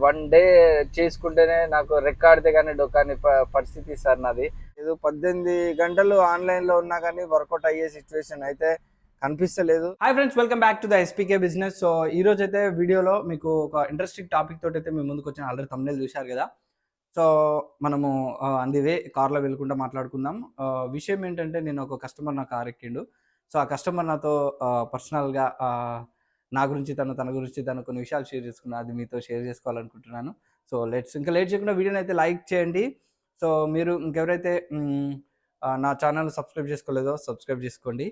One day చేసుకుంటేనే నాకు రెక్కాడితే కానీ డొక్కాని పరిస్థితి సార్ నాది. ఏదో 18 గంటలు ఆన్లైన్లో ఉన్నా కానీ వర్కౌట్ అయ్యే సిచ్యువేషన్ అయితే కనిపిస్తలేదు. Hi friends, welcome back to the SPK business. సో ఈ రోజు అయితే వీడియోలో మీకు ఒక ఇంట్రెస్టింగ్ టాపిక్ తోటి అయితే మేము ముందుకు వచ్చిన ఆల్రెడీ thumbnail చూశారు కదా. సో మనము అందివే కార్లో వెళ్ళకుండా మాట్లాడుకుందాం. విషయం ఏంటంటే, నేను ఒక కస్టమర్ నా కార్ ఎక్కిండు. సో ఆ కస్టమర్ నాతో పర్సనల్గా నా గురించి తన గురించి కొన్ని విషయాలు షేర్ చేసుకున్నా, అది మీతో షేర్ చేసుకోవాలనుకుంటున్నాను. సో ఇంకా లేట్ చేయకుండా వీడియోని అయితే లైక్ చేయండి. సో మీరు ఇంకెవరైతే నా ఛానల్ సబ్స్క్రైబ్ చేసుకోలేదో సబ్స్క్రైబ్ చేసుకోండి.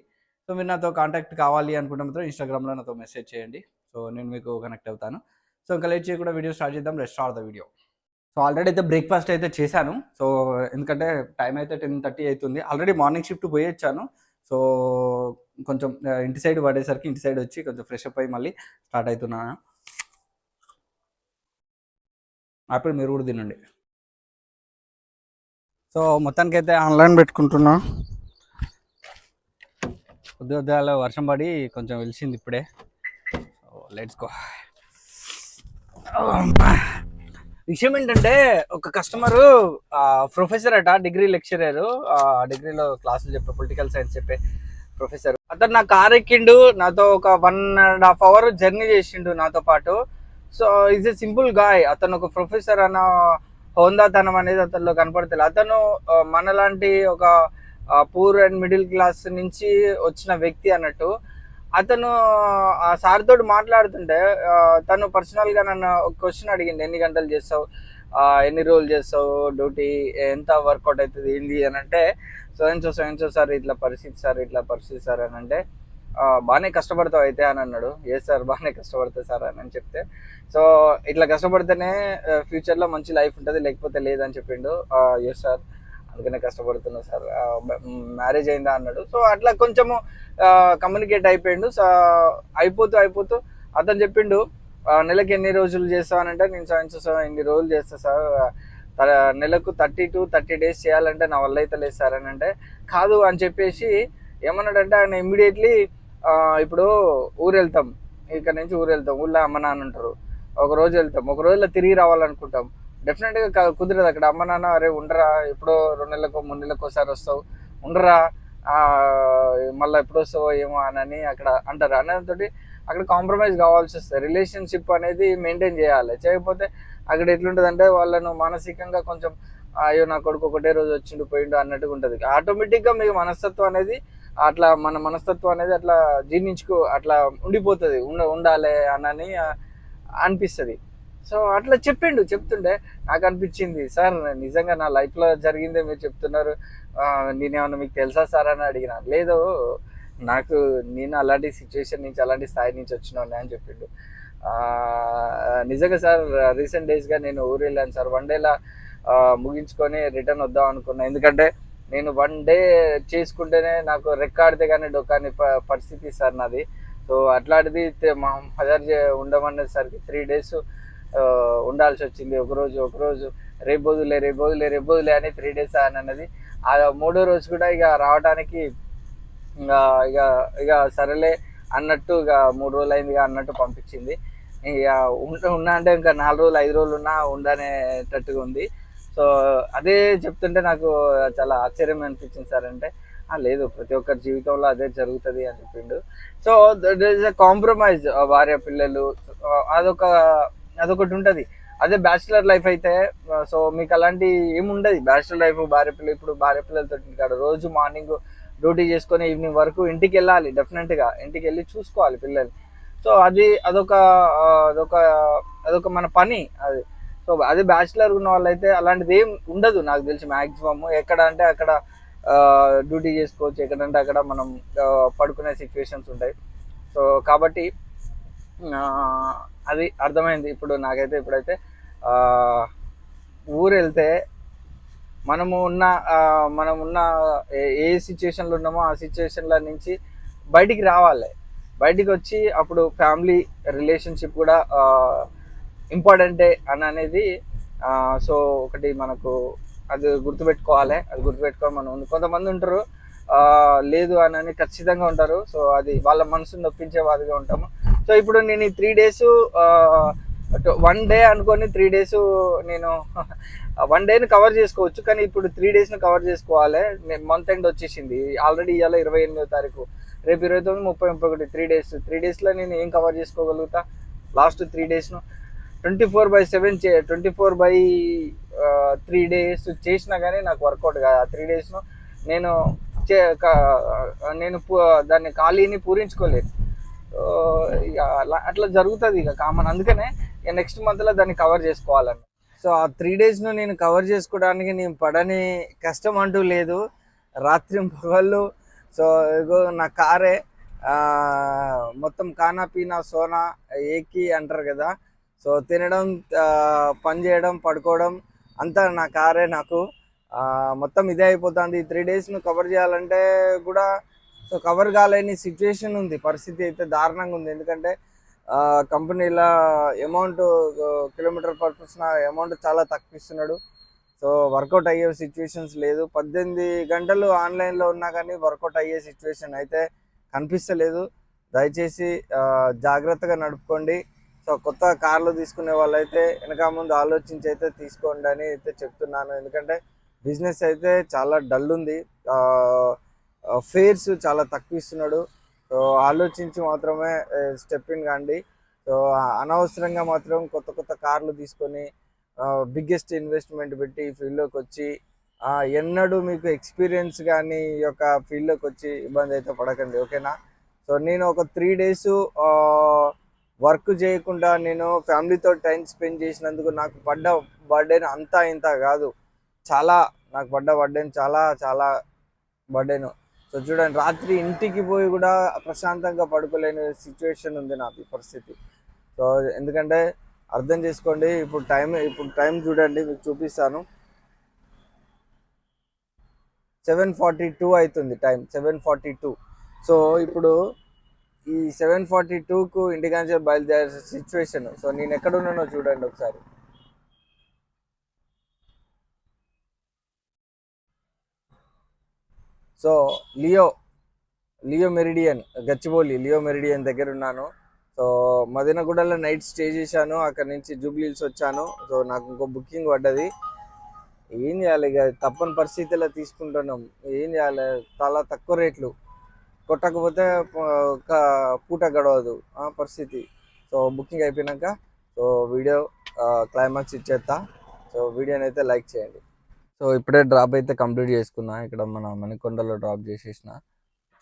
సో మీరు నాతో కాంటాక్ట్ కావాలి అనుకుంటే మాత్రం ఇన్స్టాగ్రామ్లో నాతో మెసేజ్ చేయండి. సో నేను మీకు కనెక్ట్ అవుతాను. సో ఇంకా లేట్ చేయకుండా వీడియో స్టార్ట్ చేద్దాం. Let's start the video. So already అయితే బ్రేక్ఫాస్ట్ అయితే చేశాను. సో ఎందుకంటే టైం అయితే 10:30 అవుతుంది. ఆల్రెడీ మార్నింగ్ షిఫ్ట్ పోయి వచ్చాను. సో కొంచెం ఇంటి సైడ్ పడేసరికి ఇంటి సైడ్ వచ్చి కొంచెం ఫ్రెష్ అప్ అయ్యి మళ్ళీ స్టార్ట్ అవుతున్నాను. అప్పుడు మీరు కూడా తినండి. సో మొత్తానికి అయితే ఆన్లైన్ పెట్టుకుంటున్నా. ఉద్యోగాలు వర్షం పడి కొంచెం వెలిసింది ఇప్పుడే. So let's go. విషయం ఏంటంటే, ఒక కస్టమరు ప్రొఫెసర్ అట, డిగ్రీ లెక్చరర్, డిగ్రీలో క్లాసులు చెప్పే పొలిటికల్ సైన్స్ చెప్పే ప్రొఫెసర్. అతను నా కార్ ఎక్కిండు, నాతో ఒక 1.5 hour జర్నీ చేసిండు నాతో పాటు. So is a simple guy. అతను ఒక ప్రొఫెసర్ అన్న హోందాతనం అనేది అతనిలో కనపడతలేదు. అతను మనలాంటి ఒక పూర్ అండ్ మిడిల్ క్లాస్ నుంచి వచ్చిన వ్యక్తి అన్నట్టు. అతను ఆ సార్ తోటి మాట్లాడుతుంటే తను పర్సనల్గా నన్ను ఒక క్వశ్చన్ అడిగింది, ఎన్ని గంటలు చేస్తావు, ఎన్ని రోజులు చేస్తావు డ్యూటీ, ఎంత వర్కౌట్ అవుతుంది ఏంది అని అంటే, సో సార్ ఇట్లా పరిస్థితి సార్ అని అంటే, బాగానే కష్టపడతావు అయితే అని అన్నాడు. ఏ సార్ బాగానే కష్టపడతా సార్ అని చెప్తే, సో ఇట్లా కష్టపడితేనే ఫ్యూచర్లో మంచి లైఫ్ ఉంటుంది, లేకపోతే లేదని చెప్పిండు. ఎస్ సార్, అందుకనే కష్టపడుతున్నా సార్, మ్యారేజ్ అయిందా అన్నాడు. సో అట్లా కొంచెము కమ్యూనికేట్ అయిపోయిండు. సో అయిపోతూ అతను చెప్పిండు, నెలకి ఎన్ని రోజులు చేస్తావనంటే, నేను ఇన్ని రోజులు చేస్తా సార్, నెలకు 30 to 30 days చేయాలంటే నా వల్ల అయితే లేదు సార్ అని అంటే, కాదు అని చెప్పేసి ఏమన్నాడంటే, ఆయన ఇమ్మీడియట్లీ ఇప్పుడు ఊరు వెళ్తాం, ఇక్కడ నుంచి ఊళ్ళో అమ్మ నాన్న ఉంటారు, ఒక రోజు వెళ్తాం, ఒక రోజులో తిరిగి రావాలనుకుంటాం, డెఫినెట్గా కుదరదు. అక్కడ అమ్మ నాన్న, అరే ఉండరా, ఎప్పుడో 2 నెలలకు 3 నెలలకు ఒకసారి వస్తావు, ఉండరా, మళ్ళీ ఎప్పుడు వస్తావో ఏమో అని అక్కడ అంటారు. అనేదాంతో అక్కడ కాంప్రమైజ్ కావాల్సి వస్తుంది. రిలేషన్షిప్ అనేది మెయింటైన్ చేయాలి. చేయకపోతే అక్కడ ఎట్లుంటుంది అంటే, వాళ్ళను మానసికంగా కొంచెం అయ్యో నా కొడుకు ఒకటే రోజు వచ్చిండు పోయిండు అన్నట్టుగా ఉంటుంది. ఆటోమేటిక్గా మీకు మనస్తత్వం అనేది మన మనస్తత్వం అనేది అట్లా అట్లా ఉండిపోతుంది, ఉండాలి అని అనిపిస్తుంది. సో అట్లా చెప్తుంటే నాకు అనిపించింది, సార్ నిజంగా నా లైఫ్లో జరిగిందే మీరు చెప్తున్నారు, నేనేమన్నా మీకు తెలుసా సార్ అని అడిగిన. లేదు, నేను అలాంటి సిచ్యువేషన్ నుంచి, అలాంటి స్థాయి నుంచి వచ్చినాను అని చెప్పిండు. నిజంగా సార్, రీసెంట్ డేస్గా నేను ఊరు వెళ్ళాను సార్. 1 డేలా ముగించుకొని రిటర్న్ వద్దాం అనుకున్నా. ఎందుకంటే నేను 1 డే చేసుకుంటేనే నాకు రెక్కాడితే కానీ డొక్కాని పరిస్థితి సార్ నాది. సో అట్లాంటిది మా మదర్ ఉండమనేసరికి 3 days ఉండాల్సి వచ్చింది. ఒకరోజు రేపు వదిలే అని 3 days అని అన్నది. ఆ 3వ రోజు కూడా ఇక రావడానికి ఇక సరేలే అన్నట్టు, ఇక 3 రోజులు అయింది అన్నట్టు పంపించింది. ఇక ఉన్నా అంటే ఇంకా 4 రోజులు 5 రోజులు ఉన్నా ఉండనేటట్టుగా ఉంది. సో అదే చెప్తుంటే నాకు చాలా ఆశ్చర్యం అనిపించింది సార్. అంటే లేదు, ప్రతి ఒక్కరి జీవితంలో అదే జరుగుతుంది అని చెప్పిండు. So that is a compromise. భార్య పిల్లలు అదొకటి ఉంటుంది. అదే బ్యాచిలర్ లైఫ్ అయితే సో మీకు అలాంటి ఏముండదు. బ్యాచిలర్ లైఫ్, ఇప్పుడు భార్య పిల్లలతో ఇక్కడ రోజు మార్నింగ్ డ్యూటీ చేసుకొని ఈవినింగ్ వరకు ఇంటికి వెళ్ళాలి. డెఫినెట్గా ఇంటికి వెళ్ళి చూసుకోవాలి పిల్లల్ని. సో అదొక మన పని అది. సో అదే బ్యాచిలర్ ఉన్న వాళ్ళైతే అలాంటిది ఏం ఉండదు నాకు తెలిసి. మ్యాక్సిమమ్ ఎక్కడ అంటే అక్కడ డ్యూటీ చేసుకోవచ్చు, ఎక్కడంటే అక్కడ మనం పడుకునే సిచ్యువేషన్స్ ఉంటాయి. సో కాబట్టి అది అర్థమైంది ఇప్పుడు నాకైతే. ఇప్పుడైతే ఊరు వెళ్తే మనము ఉన్న ఏ సిచ్యువేషన్లో ఉన్నామో ఆ సిచ్యువేషన్ల నుంచి బయటికి రావాలి. బయటికి వచ్చి అప్పుడు ఫ్యామిలీ రిలేషన్షిప్ కూడా ఇంపార్టెంటే అనేది. సో ఒకటి మనకు అది గుర్తుపెట్టుకోవాలి. మనం కొంతమంది ఉంటారు లేదు అని ఖచ్చితంగా ఉంటారు. సో అది వాళ్ళ మనసును నొప్పించే వాదిగా ఉంటాము. సో ఇప్పుడు నేను ఈ 3 days 1 డే అనుకొని 3 days నేను 1 డేని కవర్ చేసుకోవచ్చు, కానీ ఇప్పుడు 3 daysని కవర్ చేసుకోవాలి. మంత్ ఎండ్ వచ్చేసింది ఆల్రెడీ, ఇవాళ 28వ తారీఖు, రేపు 29, 30, 31, 3 days. 3 daysలో నేను ఏం కవర్ చేసుకోగలుగుతా? లాస్ట్ 3 daysను 24/7 24/3 days చేసినా కానీ నాకు వర్కౌట్ కాదు. ఆ 3 daysను నేను దాన్ని ఖాళీని పూరించుకోలేదు. ఇక అట్లా జరుగుతుంది ఇక కామన్. అందుకనే నెక్స్ట్ మంత్లో దాన్ని కవర్ చేసుకోవాలని. సో ఆ 3 daysను నేను కవర్ చేసుకోవడానికి నేను పడని కష్టం అంటూ లేదు. రాత్రి పగళ్ళు. సో ఇగో నా కారే మొత్తం ఖానా పీనా సోనా ఏకి అంటారు కదా. సో తినడం, పని చేయడం, పడుకోవడం అంతా నా కారే నాకు. మొత్తం ఇదే అయిపోతుంది. ఈ 3 daysను కవర్ చేయాలంటే కూడా సో కవర్ కాలేని సిచ్యువేషన్ ఉంది. పరిస్థితి అయితే దారుణంగా ఉంది. ఎందుకంటే కంపెనీలో అమౌంట్, కిలోమీటర్ పర్పస్న అమౌంట్ చాలా తక్కువ ఇస్తున్నాడు. సో వర్కౌట్ అయ్యే సిచ్యువేషన్స్ లేదు. 18 గంటలు ఆన్లైన్లో ఉన్నా కానీ వర్కౌట్ అయ్యే సిచ్యువేషన్ అయితే కనిపిస్తలేదు. దయచేసి జాగ్రత్తగా నడుపుకోండి. సో కొత్త కార్లు తీసుకునే వాళ్ళైతే వెనక ముందు ఆలోచించి అయితే తీసుకోండి అని అయితే చెప్తున్నాను. ఎందుకంటే బిజినెస్ అయితే చాలా డల్ ఉంది. ఫేర్స్ చాలా తక్కువ ఇస్తున్నాడు. సో ఆలోచించి మాత్రమే స్టెప్ ఇన్ కాండి. సో అనవసరంగా మాత్రం కొత్త కొత్త కార్లు తీసుకొని బిగ్గెస్ట్ ఇన్వెస్ట్మెంట్ పెట్టి ఈ ఫీల్డ్లోకి వచ్చి ఎన్నడూ మీకు ఎక్స్పీరియన్స్ కానీ ఈ యొక్క ఫీల్డ్లోకి వచ్చి ఇబ్బంది అయితే పడకండి, ఓకేనా? సో నేను ఒక 3 days వర్క్ చేయకుండా నేను ఫ్యామిలీతో టైం స్పెండ్ చేసినందుకు నాకు పడ్డ బర్డెన్ అంతా ఇంత కాదు. నాకు పడ్డ బర్డెన్ చాలా బర్డెన్. సో చూడండి, రాత్రి ఇంటికి పోయి కూడా ప్రశాంతంగా పడుకోలేని సిచ్యువేషన్ ఉంది నాకు ఈ పరిస్థితి. సో ఎందుకంటే అర్థం చేసుకోండి. ఇప్పుడు టైం చూడండి, మీకు చూపిస్తాను. 7:42 అవుతుంది టైం, 7:42. సో ఇప్పుడు ఈ 7:42కు ఇంటికాంచి బయలుదేరే సిచ్యువేషన్. సో నేను ఎక్కడున్నానో చూడండి ఒకసారి. So Leo meridian, Gachibowli Leo meridian దగ్గర ఉన్నాను. సో మదనగూడలో నైట్ స్టే చేశాను. అక్కడ నుంచి జూబ్లీ హిల్స్ వచ్చాను. సో నాకు ఇంకో బుకింగ్ పడ్డది. ఏం చేయాలి, ఇక తప్పని పరిస్థితిలో తీసుకుంటున్నాం. ఏం చేయాలి, చాలా తక్కువ రేట్లు, కొట్టకపోతే ఒక పూట గడవదు పరిస్థితి. సో బుకింగ్ అయిపోయినాక సో వీడియో క్లైమాక్స్ ఇచ్చేస్తా. సో వీడియోని అయితే లైక్ చేయండి. సో ఇప్పుడే డ్రాప్ అయితే కంప్లీట్ చేసుకున్నా. ఇక్కడ మన మణికొండలో డ్రాప్ చేసేసిన,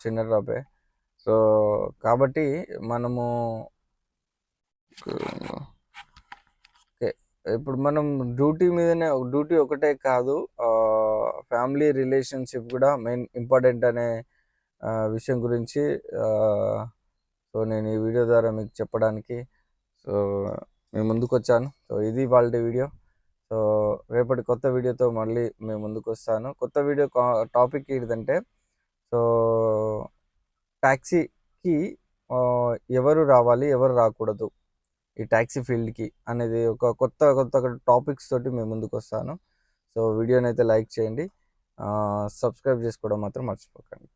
చిన్న డ్రాపే. సో కాబట్టి మనము ఇప్పుడు మనం డ్యూటీ మీదనే, డ్యూటీ ఒకటే కాదు, ఫ్యామిలీ రిలేషన్షిప్ కూడా మెయిన్ ఇంపార్టెంట్ అనే విషయం గురించి సో నేను ఈ వీడియో ద్వారా మీకు చెప్పడానికి సో మేము ముందుకు వచ్చాను. సో ఇది వాళ్ళ వీడియో. సో రేపటి కొత్త వీడియోతో మళ్ళీ మేము ముందుకు వస్తాను. కొత్త వీడియో టాపిక్ ఏంటంటే, సో ట్యాక్సీకి ఎవరు రావాలి, ఎవరు రాకూడదు ఈ ట్యాక్సీ ఫీల్డ్కి అనేది ఒక కొత్త టాపిక్స్ తోటి మేము ముందుకు వస్తాను. సో వీడియోని అయితే లైక్ చేయండి, సబ్స్క్రైబ్ చేసుకోవడం మాత్రం మర్చిపోకండి.